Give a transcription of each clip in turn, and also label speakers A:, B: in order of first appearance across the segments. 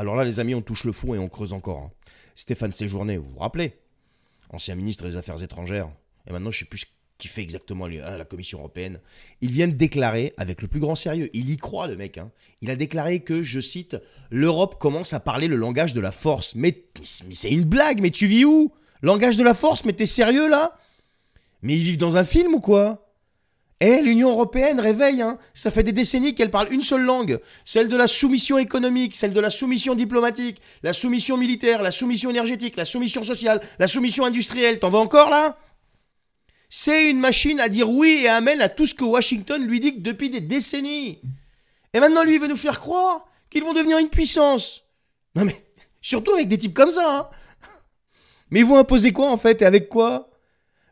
A: Alors là, les amis, on touche le fond et on creuse encore. Hein. Stéphane Séjourné, vous vous rappelez? Ancien ministre des Affaires étrangères. Et maintenant, je ne sais plus ce qu'il fait exactement à la Commission européenne. Il vient de déclarer, avec le plus grand sérieux, il y croit le mec, hein, il a déclaré que, je cite, « L'Europe commence à parler le langage de la force ». Mais c'est une blague, mais tu vis où? Langage de la force, mais t'es sérieux là? Mais ils vivent dans un film ou quoi? Eh, l'Union européenne, réveille, hein. Ça fait des décennies qu'elle parle une seule langue, celle de la soumission économique, celle de la soumission diplomatique, la soumission militaire, la soumission énergétique, la soumission sociale, la soumission industrielle. T'en vas encore là? C'est une machine à dire oui et amen à tout ce que Washington lui dicte depuis des décennies. Et maintenant, lui, il veut nous faire croire qu'ils vont devenir une puissance. Non mais, surtout avec des types comme ça, hein. Mais ils vont imposer quoi en fait et avec quoi?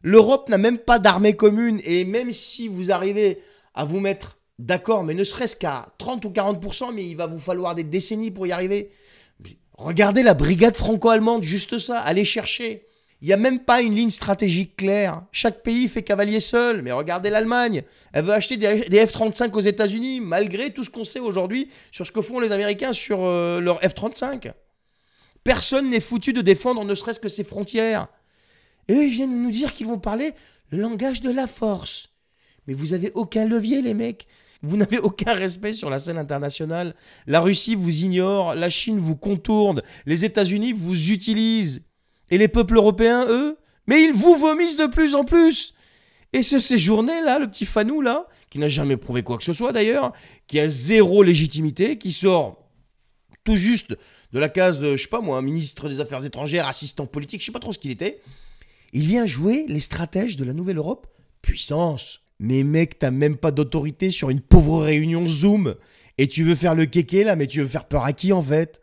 A: L'Europe n'a même pas d'armée commune et même si vous arrivez à vous mettre d'accord, mais ne serait-ce qu'à 30 ou 40%, mais il va vous falloir des décennies pour y arriver. Regardez la brigade franco-allemande, juste ça, allez chercher. Il n'y a même pas une ligne stratégique claire. Chaque pays fait cavalier seul. Mais regardez l'Allemagne. Elle veut acheter des F-35 aux États-Unis, malgré tout ce qu'on sait aujourd'hui sur ce que font les Américains sur leur F-35. Personne n'est foutu de défendre ne serait-ce que ses frontières. Et eux, ils viennent nous dire qu'ils vont parler le langage de la force. Mais vous n'avez aucun levier, les mecs. Vous n'avez aucun respect sur la scène internationale. La Russie vous ignore, la Chine vous contourne, les États-Unis vous utilisent. Et les peuples européens, eux, mais ils vous vomissent de plus en plus. Et ce Séjourné-là, le petit Fanou, là, qui n'a jamais prouvé quoi que ce soit d'ailleurs, qui a zéro légitimité, qui sort tout juste de la case, je sais pas moi, ministre des Affaires étrangères, assistant politique, je sais pas trop ce qu'il était, il vient jouer les stratèges de la nouvelle Europe. Puissance. Mais mec, t'as même pas d'autorité sur une pauvre réunion Zoom. Et tu veux faire le kéké là, mais tu veux faire peur à qui en fait?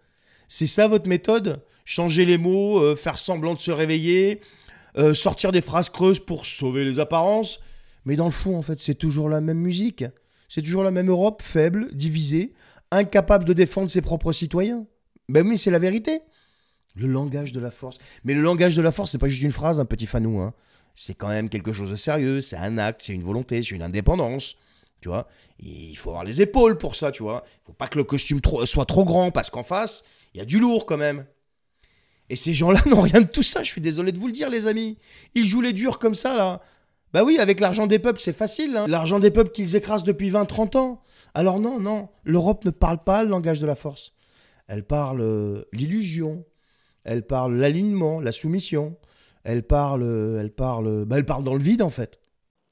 A: C'est ça votre méthode? Changer les mots, faire semblant de se réveiller, sortir des phrases creuses pour sauver les apparences. Mais dans le fond, en fait, c'est toujours la même musique. C'est toujours la même Europe, faible, divisée, incapable de défendre ses propres citoyens. Ben oui, c'est la vérité. Le langage de la force. Mais le langage de la force, c'est pas juste une phrase, un petit Fanou. Hein. C'est quand même quelque chose de sérieux. C'est un acte, c'est une volonté, c'est une indépendance. Tu vois, il faut avoir les épaules pour ça, tu vois. Il faut pas que le costume soit trop grand, parce qu'en face, il y a du lourd quand même. Et ces gens-là n'ont rien de tout ça, je suis désolé de vous le dire, les amis. Ils jouent les durs comme ça, là. Bah oui, avec l'argent des peuples, c'est facile. Hein. L'argent des peuples qu'ils écrasent depuis 20-30 ans. Alors non, non, l'Europe ne parle pas le langage de la force. Elle parle l'illusion. Elle parle l'alignement, la soumission. Elle parle dans le vide, en fait.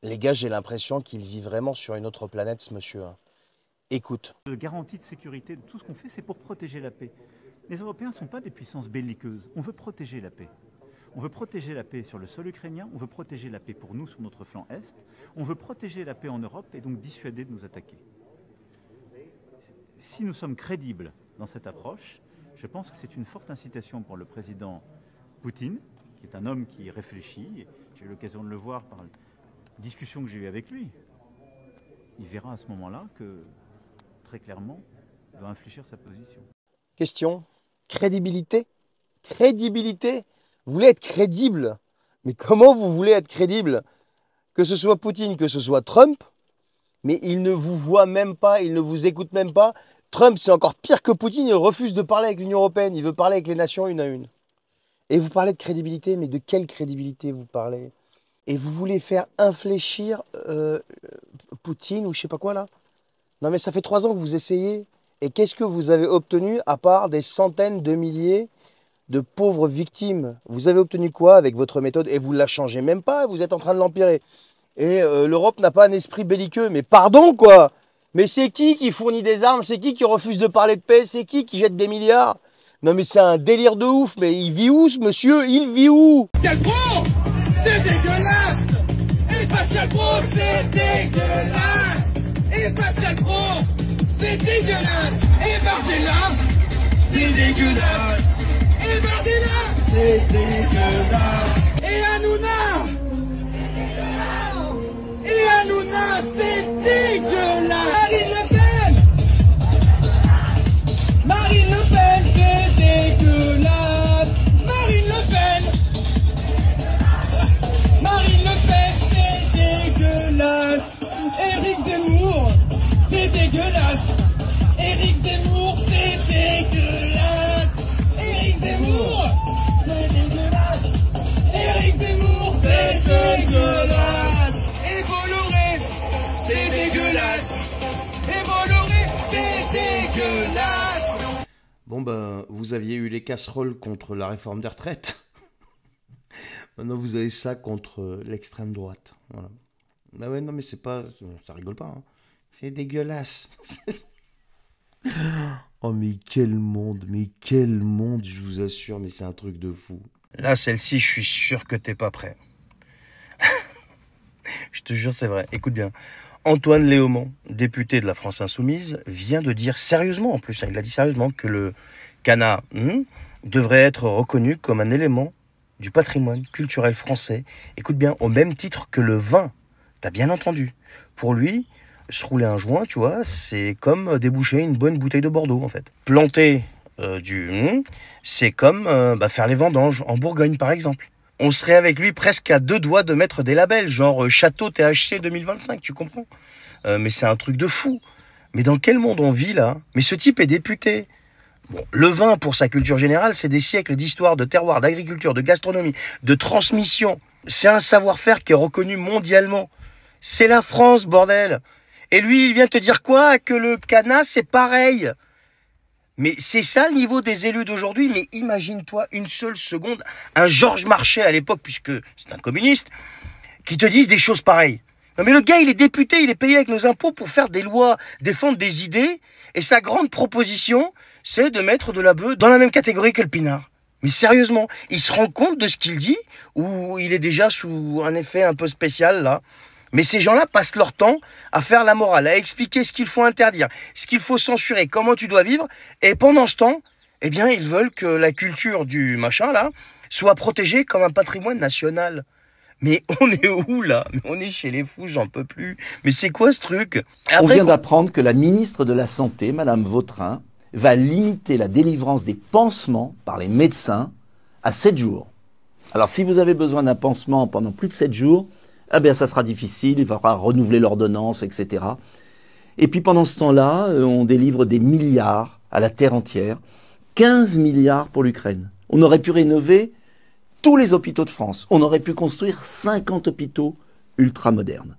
A: Les gars, j'ai l'impression qu'il vit vraiment sur une autre planète, ce monsieur. Écoute.
B: La garantie de sécurité de tout ce qu'on fait, c'est pour protéger la paix. Les Européens ne sont pas des puissances belliqueuses. On veut protéger la paix. On veut protéger la paix sur le sol ukrainien, on veut protéger la paix pour nous sur notre flanc Est, on veut protéger la paix en Europe et donc dissuader de nous attaquer. Si nous sommes crédibles dans cette approche, je pense que c'est une forte incitation pour le président Poutine, qui est un homme qui réfléchit. J'ai eu l'occasion de le voir par la discussion que j'ai eue avec lui. Il verra à ce moment-là que, très clairement, il va infléchir sa position.
C: Question, crédibilité? Crédibilité? Vous voulez être crédible? Mais comment vous voulez être crédible? Que ce soit Poutine, que ce soit Trump, mais il ne vous voit même pas, il ne vous écoute même pas. Trump, c'est encore pire que Poutine, il refuse de parler avec l'Union européenne, il veut parler avec les nations une à une. Et vous parlez de crédibilité, mais de quelle crédibilité vous parlez? Et vous voulez faire infléchir Poutine ou je sais pas quoi là? Non mais ça fait 3 ans que vous essayez. Et qu'est-ce que vous avez obtenu à part des centaines de milliers de pauvres victimes? Vous avez obtenu quoi avec votre méthode? Et vous ne la changez même pas, vous êtes en train de l'empirer. Et l'Europe n'a pas un esprit belliqueux. Mais pardon quoi! Mais c'est qui fournit des armes? C'est qui refuse de parler de paix? C'est qui jette des milliards? Non mais c'est un délire de ouf. Mais il vit où ce monsieur? Il vit où?
D: Pascal Pro, c'est dégueulasse! Et Pascal Pro, c'est dégueulasse! Et Pascal Pro, c'est dégueulasse! Et Bardella, c'est dégueulasse! Et Bardella, c'est dégueulasse! Et Hanouna! Et Hanouna, c'est dégueulasse! Marine Le Pen! Marine Le Pen, c'est dégueulasse! Marine Le Pen! Marine Le Pen, c'est dégueulasse! Éric Zemmour, c'est dégueulasse! Éric Zemmour, c'est dégueulasse!
A: Bon, ben, vous aviez eu les casseroles contre la réforme des retraites. Maintenant, vous avez ça contre l'extrême droite. Voilà. Bah ouais, non, mais c'est pas... Ça rigole pas, hein. C'est dégueulasse. Oh, mais quel monde, je vous assure, mais c'est un truc de fou.
C: Là, celle-ci, je suis sûr que t'es pas prêt. Je te jure, c'est vrai. Écoute bien. Antoine Léaumont, député de la France Insoumise, vient de dire sérieusement, en plus, hein, il a dit sérieusement que le canard devrait être reconnu comme un élément du patrimoine culturel français. Écoute bien, au même titre que le vin. T'as bien entendu. Pour lui, se rouler un joint, tu vois, c'est comme déboucher une bonne bouteille de Bordeaux, en fait. Planter c'est comme faire les vendanges, en Bourgogne, par exemple. On serait avec lui presque à 2 doigts de mettre des labels, genre Château THC 2025, tu comprends? Mais c'est un truc de fou. Mais dans quel monde on vit, là? Mais ce type est député. Bon, le vin, pour sa culture générale, c'est des siècles d'histoire, de terroir, d'agriculture, de gastronomie, de transmission. C'est un savoir-faire qui est reconnu mondialement. C'est la France, bordel. Et lui, il vient te dire quoi? Que le canard, c'est pareil. Mais c'est ça le niveau des élus d'aujourd'hui. Mais imagine-toi une seule seconde, un Georges Marchais à l'époque, puisque c'est un communiste, qui te dise des choses pareilles. Non mais le gars, il est député, il est payé avec nos impôts pour faire des lois, défendre des idées, et sa grande proposition, c'est de mettre de la bœuf dans la même catégorie que le pinard. Mais sérieusement, il se rend compte de ce qu'il dit, ou il est déjà sous un effet un peu spécial là? Mais ces gens-là passent leur temps à faire la morale, à expliquer ce qu'il faut interdire, ce qu'il faut censurer, comment tu dois vivre, et pendant ce temps, eh bien, ils veulent que la culture du machin là soit protégée comme un patrimoine national. Mais on est où là? Mais on est chez les fous, j'en peux plus. Mais c'est quoi ce truc?
E: On vient d'apprendre que la ministre de la Santé, Madame Vautrin, va limiter la délivrance des pansements par les médecins à 7 jours. Alors si vous avez besoin d'un pansement pendant plus de 7 jours, eh bien ça sera difficile, il faudra renouveler l'ordonnance, etc. Et puis pendant ce temps-là, on délivre des milliards à la terre entière, 15 milliards pour l'Ukraine. On aurait pu rénover tous les hôpitaux de France. On aurait pu construire 50 hôpitaux ultra-modernes.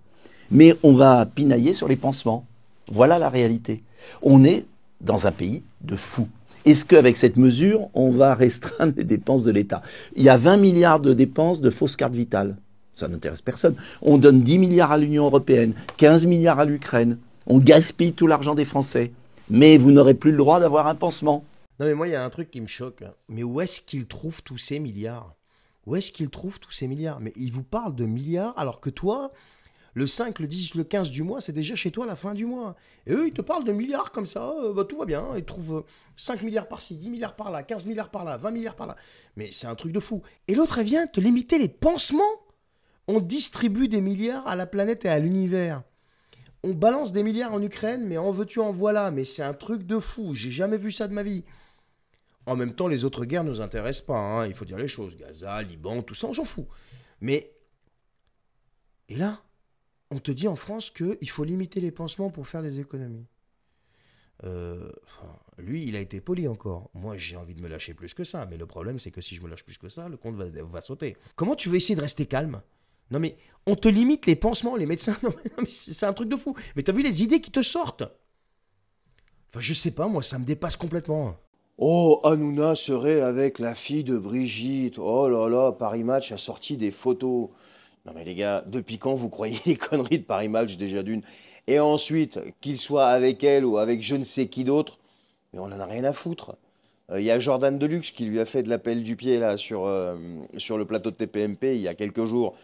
E: Mais on va pinailler sur les pansements. Voilà la réalité. On est dans un pays de fous. Est-ce qu'avec cette mesure, on va restreindre les dépenses de l'État? Il y a 20 milliards de dépenses de fausses cartes vitales. Ça n'intéresse personne. On donne 10 milliards à l'Union européenne, 15 milliards à l'Ukraine. On gaspille tout l'argent des Français. Mais vous n'aurez plus le droit d'avoir un pansement.
A: Non mais moi, il y a un truc qui me choque. Mais où est-ce qu'ils trouvent tous ces milliards? Où est-ce qu'ils trouvent tous ces milliards? Mais ils vous parlent de milliards alors que toi, le 5, le 10, le 15 du mois, c'est déjà chez toi la fin du mois. Et eux, ils te parlent de milliards comme ça, tout va bien. Ils trouvent 5 milliards par-ci, 10 milliards par-là, 15 milliards par-là, 20 milliards par-là. Mais c'est un truc de fou. Et l'autre, elle vient te limiter les pansements. On distribue des milliards à la planète et à l'univers. On balance des milliards en Ukraine, mais en veux-tu, en voilà. Mais c'est un truc de fou. J'ai jamais vu ça de ma vie. En même temps, les autres guerres ne nous intéressent pas. Hein. Il faut dire les choses. Gaza, Liban, tout ça, on s'en fout. Mais... Et là, on te dit en France qu'il faut limiter les pansements pour faire des économies. Lui, il a été poli encore. Moi, j'ai envie de me lâcher plus que ça. Mais le problème, c'est que si je me lâche plus que ça, le compte va sauter. Comment tu veux essayer de rester calme? Non mais, on te limite les pansements, les médecins. Non mais c'est un truc de fou. Mais t'as vu les idées qui te sortent? Enfin, je sais pas, moi, ça me dépasse complètement.
F: Oh, Hanouna serait avec la fille de Brigitte. Oh là là, Paris Match a sorti des photos. Non mais les gars, depuis quand vous croyez les conneries de Paris Match déjà d'une? Et ensuite, qu'il soit avec elle ou avec je ne sais qui d'autre, mais on en a rien à foutre. Il y a Jordan Deluxe qui lui a fait de l'appel du pied là sur le plateau de TPMP il y a quelques jours.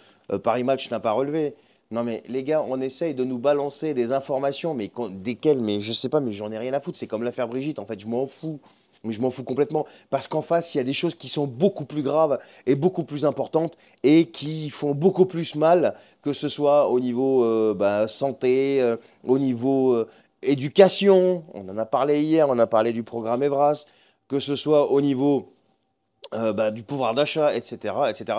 F: Paris Match n'a pas relevé. Non mais les gars, on essaye de nous balancer des informations, mais desquelles, mais je sais pas, mais j'en ai rien à foutre. C'est comme l'affaire Brigitte, en fait, je m'en fous. Mais je m'en fous complètement. Parce qu'en face, il y a des choses qui sont beaucoup plus graves et beaucoup plus importantes et qui font beaucoup plus mal, que ce soit au niveau santé, au niveau éducation. On en a parlé hier, on a parlé du programme Evras, que ce soit au niveau du pouvoir d'achat, etc., etc.,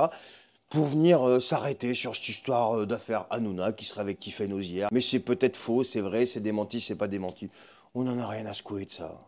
F: pour venir s'arrêter sur cette histoire d'affaire Hanouna qui serait avec Tiffany Nozière. Mais c'est peut-être faux, c'est vrai, c'est démenti, c'est pas démenti. On n'en a rien à secouer de ça.